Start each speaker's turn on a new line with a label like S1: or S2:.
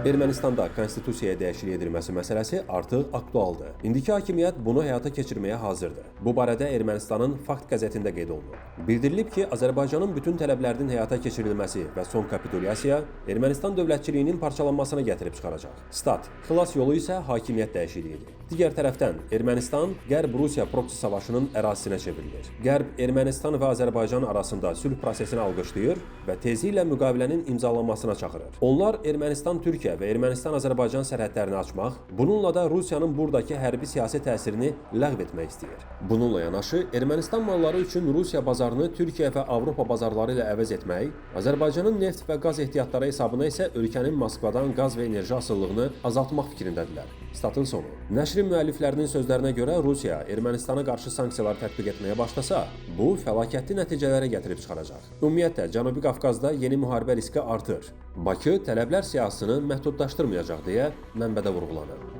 S1: Ermənistanda konstitusiyaya dəyişiklik edilməsi məsələsi artıq aktualdır. İndiki hakimiyyət bunu həyata keçirməyə hazırdır. Bu barədə Ermənistanın Fakt qəzetində qeyd olunur. Bildirilib ki, Azərbaycanın bütün tələblərinin həyata keçirilməsi və son kapitulyasiya Ermənistan dövlətçiliyinin parçalanmasına gətirib çıxaracaq. Stat: xilas yolu isə hakimiyyət dəyişikliyidir. Digər tərəfdən Ermənistan Qərb Rusiya proksi savaşının ərazisinə çevrilir. Qərb Ermənistan və Azərbaycan arasında sülh prosesini alqışlayır və tezliklə müqavilənin imzalanmasına çağırır. Onlar Ermənistan-Türkiyə və Ermənistan-Azərbaycan sərhədlərini açmaq, bununla da Rusiyanın buradakı hərbi siyasi təsirini ləğv etmək istəyir. Bununla yanaşı, Ermənistan malları üçün Rusiya bazarını Türkiyə və Avropa bazarları ilə əvəz etmək, Azərbaycanın neft və qaz ehtiyatları hesabına isə ölkənin Moskvadan qaz və enerji asılılığını azaltmaq fikrindədirlər. Statın sonu. Nəşrin müəlliflərinin sözlərinə görə Rusiya Ermənistana qarşı sanksiyalar tətbiq etməyə başlasa, bu fəlakətli nəticələrə gətirib çıxaracaq. Ümumiyyətlə, Cənubi Qafqazda yeni müharibə riski artır. Bakı tələblər siyahısını məhdudlaşdırmayacaq deyə mənbədə vurğulanır.